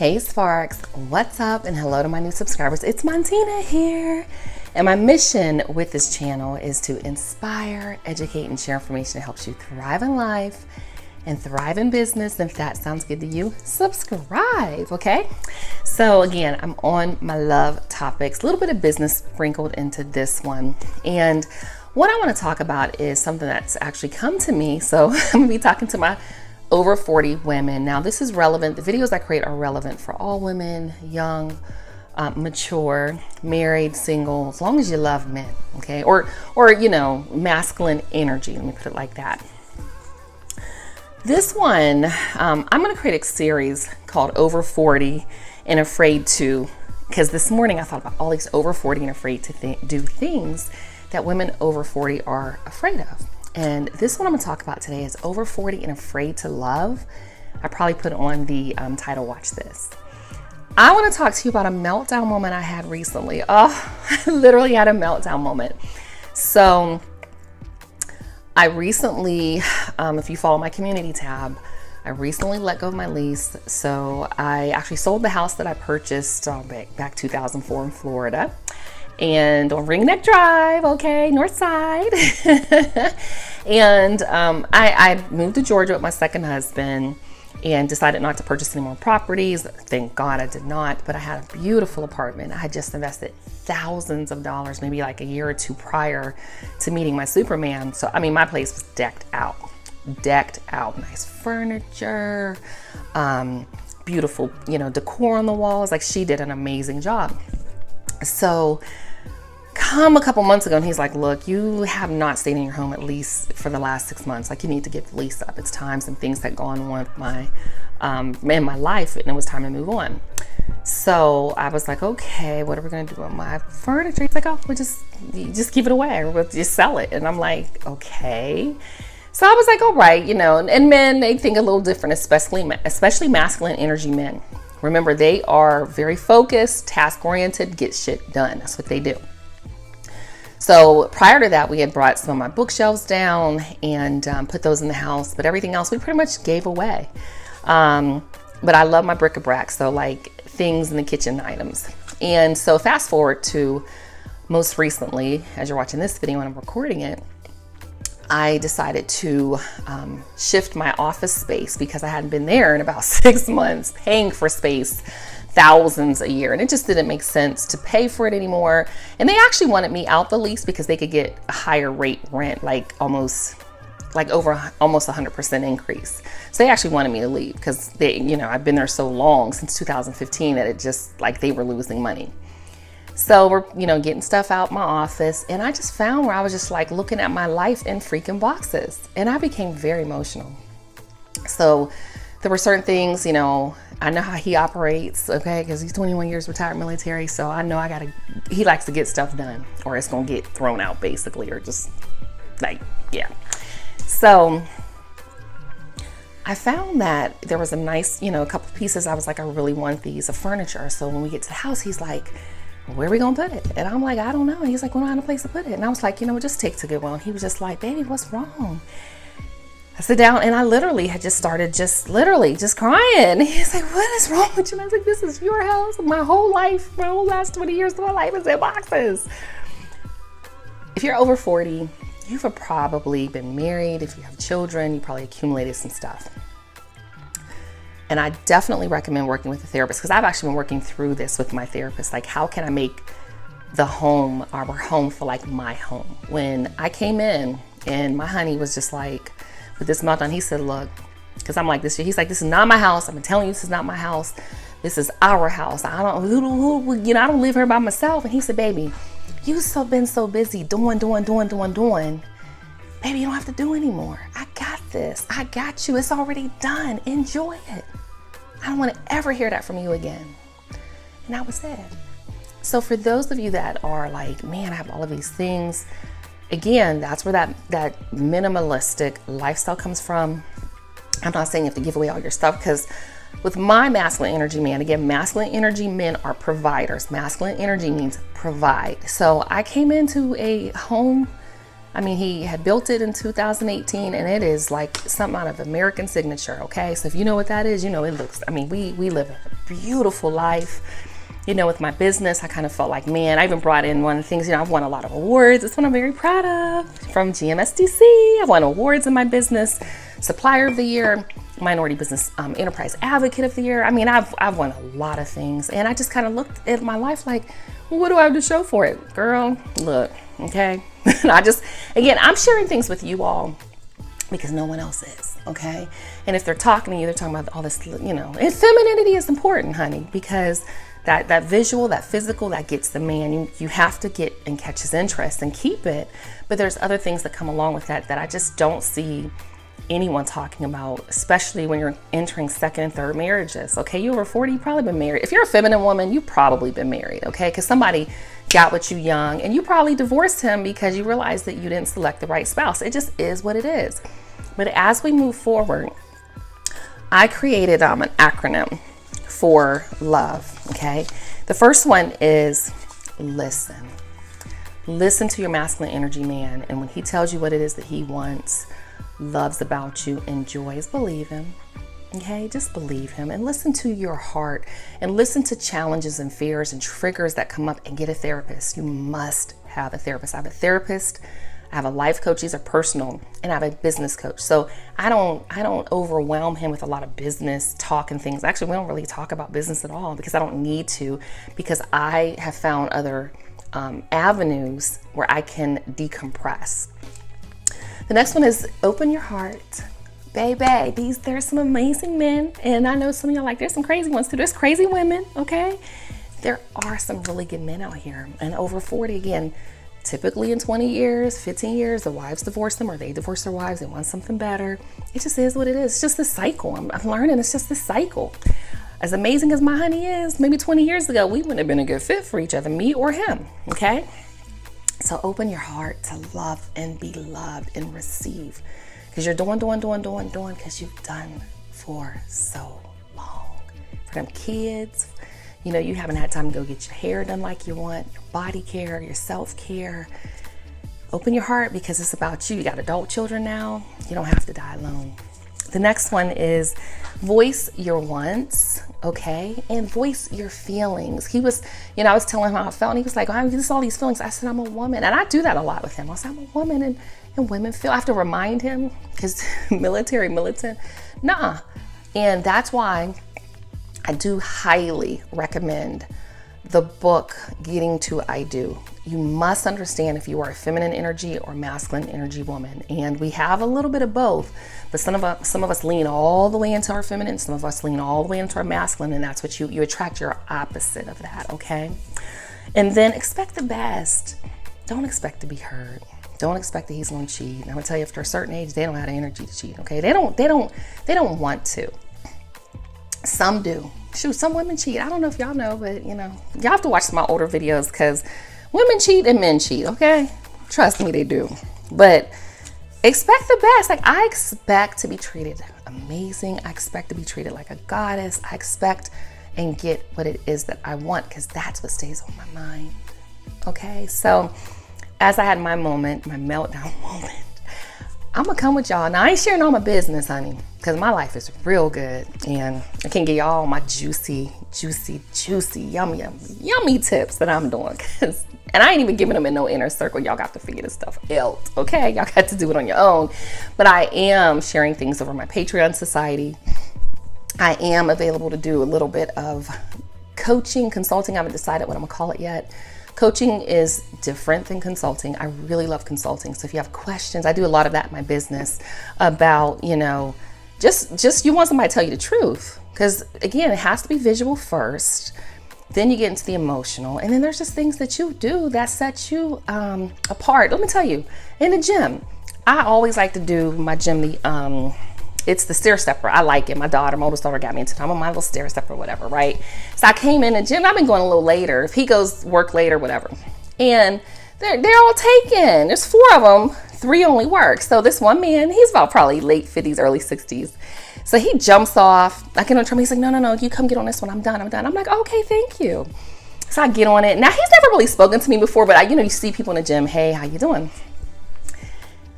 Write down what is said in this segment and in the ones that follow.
Hey Sparks, what's up? And hello to my new subscribers. It's Montina here. And my mission with this channel is to inspire, educate, and share information that helps you thrive in life and thrive in business. And if that sounds good to you, subscribe, okay? So again, I'm on my love topics, a little bit of business sprinkled into this one. And what I want to talk about is something that's actually come to me. So I'm gonna be talking to my over 40 women. Now this is relevant. The videos I create are relevant for all women, young, mature, married, single, as long as you love men, okay? Or you know, masculine energy, let me put it like that. This one, I'm gonna create a series called Over 40 and Afraid To, because this morning I thought about all these over 40 and afraid to do things that women over 40 are afraid of. And this one I'm gonna talk about today is Over 40 and Afraid to Love. I probably put on the title, watch this. I wanna talk to you about a meltdown moment I had recently. Oh, I literally had a meltdown moment. So I recently, if you follow my community tab, I recently let go of my lease. So I actually sold the house that I purchased back 2004 in Florida. And on Ring Neck Drive, okay, north side. And I moved to Georgia with my second husband and decided not to purchase any more properties. Thank God I did not, but I had a beautiful apartment. I had just invested thousands of dollars, maybe like a year or two prior to meeting my Superman. So, I mean, my place was decked out, nice furniture, beautiful, you know, decor on the walls. Like, she did an amazing job. So come a couple months ago and he's like, look, you have not stayed in your home at least for the last 6 months. Like, you need to give the lease up. It's time. Some things had gone on with my in my life, and it was time to move on. So I was like, okay, what are we gonna do with my furniture? He's like, oh, we'll just give it away, or we'll just sell it. And I'm like, okay. So I was like, all right, you know, and men, they think a little different, especially masculine energy men. Remember, they are very focused, task-oriented, get shit done. That's what they do. So prior to that, we had brought some of my bookshelves down and put those in the house, but everything else we pretty much gave away. But I love my bric-a-brac, so like things in the kitchen items. And so fast forward to most recently, as you're watching this video and I'm recording it, I decided to shift my office space because I hadn't been there in about 6 months, paying for space thousands a year. And it just didn't make sense to pay for it anymore. And they actually wanted me out the lease because they could get a higher rate rent, like almost 100% increase. So they actually wanted me to leave because they, you know, I've been there so long, since 2015, that it just like they were losing money. So we're, you know, getting stuff out my office, and I just found where I was just like looking at my life in freaking boxes, and I became very emotional. So there were certain things, you know, I know how he operates, okay, because he's 21 years retired military, so I know he likes to get stuff done, or it's gonna get thrown out basically, or just like, yeah. So I found that there was a nice, you know, a couple pieces I was like, I really want these of furniture. So when we get to the house, he's like, where are we gonna put it? And I'm like, I don't know. And he's like, we don't have a place to put it. And I was like, you know, just take to Goodwill. And he was just like, baby, what's wrong? I sit down and I literally had just started just crying. He's like, what is wrong with you? And I was like, this is your house. My whole life, my whole last 20 years of my life is in boxes. If you're over 40, you've probably been married. If you have children, you probably accumulated some stuff. And I definitely recommend working with a therapist, because I've actually been working through this with my therapist. Like, how can I make the home, our home, feel like my home? When I came in and my honey was just like, with this meltdown, he said, look, because I'm like this, he's like, this is not my house. I've been telling you this is not my house. This is our house. I don't live here by myself. And he said, baby, you've been so busy doing. Baby, you don't have to do anymore. I got this. I got you. It's already done. Enjoy it. I don't want to ever hear that from you again. And that was it. So for those of you that are like, man, I have all of these things, again, that's where that minimalistic lifestyle comes from. I'm not saying you have to give away all your stuff, because with my masculine energy man, again, masculine energy men are providers. Masculine energy means provide. So I came into a home I mean, he had built it in 2018, and it is like something out of American Signature, okay? So if you know what that is, you know it looks, I mean, we live a beautiful life. You know, with my business, I kind of felt like, man, I even brought in one of the things, you know, I've won a lot of awards. It's one I'm very proud of from GMSDC. I've won awards in my business, Supplier of the Year, Minority Business Enterprise Advocate of the Year. I mean, I've won a lot of things, and I just kind of looked at my life like, well, what do I have to show for it? Girl, look, okay? Again, I'm sharing things with you all because no one else is, okay? And if they're talking to you, they're talking about all this, you know, and femininity is important, honey, because that visual, that physical, that gets the man. You have to get and catch his interest and keep it. But there's other things that come along with that I just don't see anyone talking about, especially when you're entering second and third marriages. Okay, you're over 40, you've probably been married. If you're a feminine woman, you've probably been married, okay? Because somebody got with you young and you probably divorced him because you realized that you didn't select the right spouse. It just is what it is. But as we move forward, I created an acronym for love, okay? The first one is listen. Listen to your masculine energy man, and when he tells you what it is that he wants, loves about you, enjoys, believe him, okay? Just believe him and listen to your heart and listen to challenges and fears and triggers that come up, and get a therapist. You must have a therapist. I have a therapist, I have a life coach, these are personal, and I have a business coach. So I don't overwhelm him with a lot of business talk and things. Actually, we don't really talk about business at all because I don't need to, because I have found other avenues where I can decompress. The next one is open your heart. Baby, there's some amazing men, and I know some of y'all like, there's some crazy ones too. There's crazy women, okay? There are some really good men out here, and over 40 again. Typically in 20 years, 15 years, the wives divorce them or they divorce their wives. They want something better. It just is what it is. It's just this cycle. I'm learning it's just this cycle. As amazing as my honey is, maybe 20 years ago, we wouldn't have been a good fit for each other, me or him, okay? So open your heart to love and be loved and receive, because you're doing because you've done for so long. For them kids, you know, you haven't had time to go get your hair done like you want, your body care, your self-care. Open your heart because it's about you. You got adult children now. You don't have to die alone. The next one is voice your wants, okay? And voice your feelings. He was, you know, I was telling him how I felt, and he was like, oh, I'm just all these feelings. I said, I'm a woman. And I do that a lot with him. I said, I'm a woman, and women feel. I have to remind him because militant. Nah. And that's why I do highly recommend the book, Getting to I Do. You must understand if you are a feminine energy or masculine energy woman. And we have a little bit of both, but some of us lean all the way into our feminine, some of us lean all the way into our masculine, and that's what you attract your opposite of that, okay? And then expect the best. Don't expect to be hurt. Don't expect that he's gonna cheat. And I'm gonna tell you, after a certain age, they don't have the energy to cheat, okay? They don't want to. Some do. Shoot, some women cheat. I don't know if y'all know, but you know, y'all have to watch my older videos because women cheat and men cheat, okay? Trust me, they do. But expect the best. Like, I expect to be treated amazing. I expect to be treated like a goddess. I expect and get what it is that I want, because that's what stays on my mind. Okay, so as I had my moment, my meltdown moment, I'm gonna come with y'all. Now, I ain't sharing all my business, honey, because my life is real good, and I can give y'all my juicy, yummy tips that I'm doing. And I ain't even giving them in no inner circle. Y'all got to figure this stuff out, okay? Y'all got to do it on your own. But I am sharing things over my Patreon society. I am available to do a little bit of coaching, consulting. I haven't decided what I'm gonna call it yet. Coaching is different than consulting. I really love consulting. So if you have questions, I do a lot of that in my business about, you know, just you want somebody to tell you the truth. Because again, it has to be visual first. Then you get into the emotional. And then there's just things that you do that set you apart. Let me tell you, in the gym, I always like to do my gym, it's the stair stepper. I like it. My oldest daughter got me into it. I'm on my little stair stepper or whatever, right? So I came in the gym. I've been going a little later. If he goes work later, whatever. And they're all taken. There's 4 of them. 3 only work. So this one man, he's about probably late 50s, early 60s. So he jumps off. I get on the treadmill. He's like, no, you come get on this one. I'm done. I'm like, okay, thank you. So I get on it. Now, he's never really spoken to me before, but you see people in the gym. Hey, how you doing?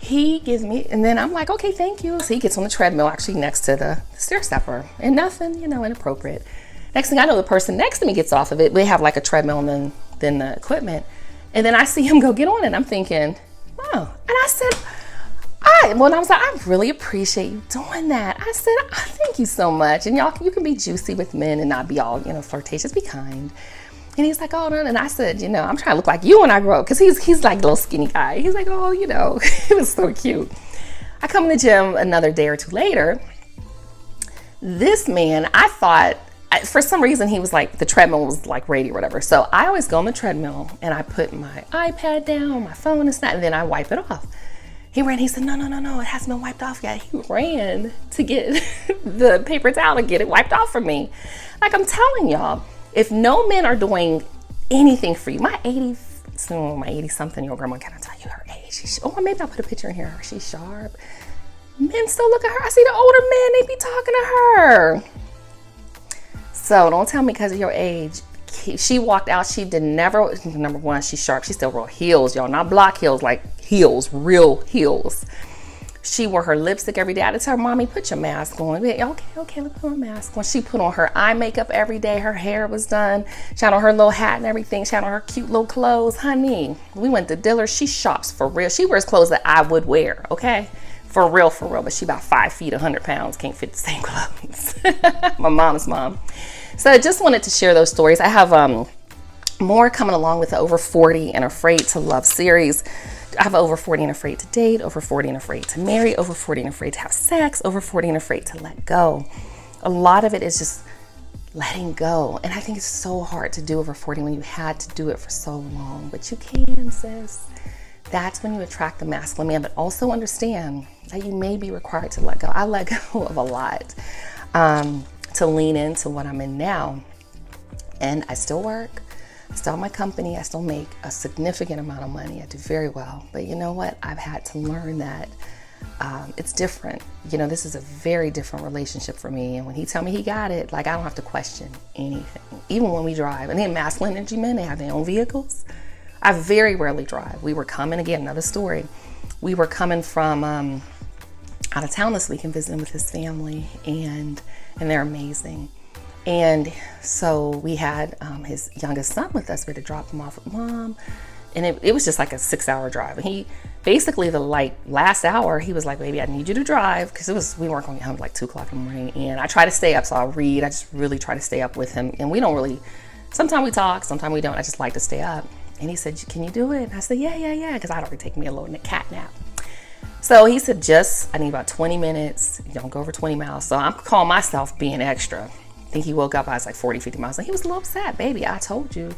he gives me, and then I'm like, okay, thank you. So he gets on the treadmill actually next to the stair stepper, and nothing, inappropriate. Next thing I know, the person next to me gets off of it. We have like a treadmill and then the equipment. And then I see him go get on it. And I'm thinking, oh. And I said, I was like, I really appreciate you doing that. I said, thank you so much. And y'all, you can be juicy with men and not be all, flirtatious, be kind. And he's like, oh, no. And I said, I'm trying to look like you when I grow up. Because he's like a little skinny guy. He's like, oh, it was so cute. I come in the gym another day or two later. This man, I thought, for some reason, he was like, the treadmill was like ready or whatever. So I always go on the treadmill and I put my iPad down, my phone and then I wipe it off. He ran, he said, no, it hasn't been wiped off yet. He ran to get the paper towel and get it wiped off for me. Like I'm telling y'all, if no men are doing anything for you, my 80-something-year-old grandma, can I tell you her age? Maybe I'll put a picture in here. She's sharp. Men still look at her. I see the older men, they be talking to her. So don't tell me because of your age. She walked out. She did never, number one, she's sharp. She still wore heels, y'all. Not block heels, like heels, real heels. She wore her lipstick every day. I had to tell her, Mommy, put your mask on. Okay, let's put my mask on. She put on her eye makeup every day. Her hair was done. She had on her little hat and everything. She had on her cute little clothes. Honey, we went to Dillard's. She shops for real. She wears clothes that I would wear, okay? For real. But she about 5 feet, 100 pounds, can't fit the same clothes. My mom's mom. So I just wanted to share those stories. I have more coming along with the Over 40 and Afraid to Love series. I have Over 40 and Afraid to Date, Over 40 and Afraid to Marry, Over 40 and Afraid to Have Sex, Over 40 and Afraid to Let Go. A lot of it is just letting go. And I think it's so hard to do over 40 when you had to do it for so long. But you can, sis. That's when you attract the masculine man. But also understand that you may be required to let go. I let go of a lot. To lean into what I'm in now. And I still work, I still have my company, I still make a significant amount of money, I do very well. But you know what? I've had to learn that it's different. This is a very different relationship for me. And when he tell me he got it, like I don't have to question anything. Even when we drive. And then masculine energy men, they have their own vehicles. I very rarely drive. We were coming, again, another story. We were coming from out of town this week and visiting with his family, and they're amazing. And so we had his youngest son with us. We had to drop him off with Mom, and it was just like a 6-hour drive. And he basically the last hour he was like, baby, I need you to drive, because we weren't going to get home like 2 o'clock in the morning. And I try to stay up, so I'll read. I just really try to stay up with him, and we don't really. Sometimes we talk, sometimes we don't. I just like to stay up. And he said, can you do it? And I said, yeah, because I'd already taken me a little cat nap. So he said, I need about 20 minutes. Don't go over 20 miles. So I'm calling myself being extra. I think he woke up, I was like 40, 50 miles. And he was a little upset. Baby, I told you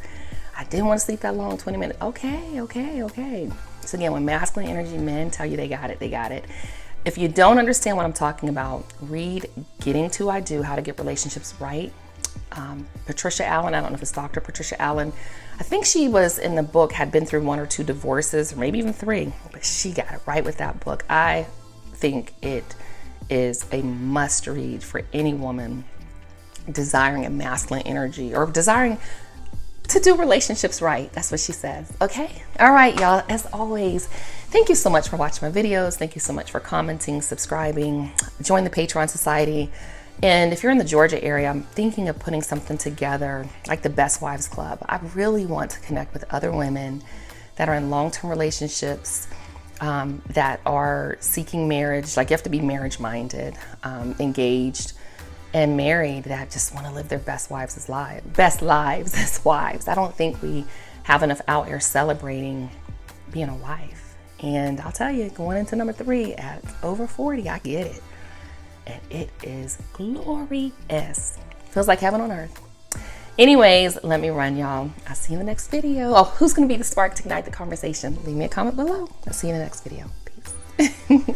I didn't want to sleep that long, 20 minutes. Okay. So again, when masculine energy men tell you they got it, they got it. If you don't understand what I'm talking about, read Getting to I Do, How to Get Relationships Right. Patricia Allen, I don't know if it's Dr. Patricia Allen. I think she was in the book, had been through 1 or 2 divorces, or maybe even 3, but she got it right with that book. I think it is a must read for any woman desiring a masculine energy or desiring to do relationships right. That's what she says. Okay. All right, y'all. As always, thank you so much for watching my videos. Thank you so much for commenting, subscribing, join the Patreon Society. And if you're in the Georgia area, I'm thinking of putting something together like the Best Wives Club. I really want to connect with other women that are in long-term relationships, that are seeking marriage. Like you have to be marriage-minded, engaged, and married, that just want to live their best lives as wives. I don't think we have enough out here celebrating being a wife. And I'll tell you, going into number 3 at over 40, I get it. And it is glorious. Feels like heaven on earth. Anyways, let me run, y'all. I'll see you in the next video. Oh, who's going to be the spark to ignite the conversation? Leave me a comment below. I'll see you in the next video. Peace.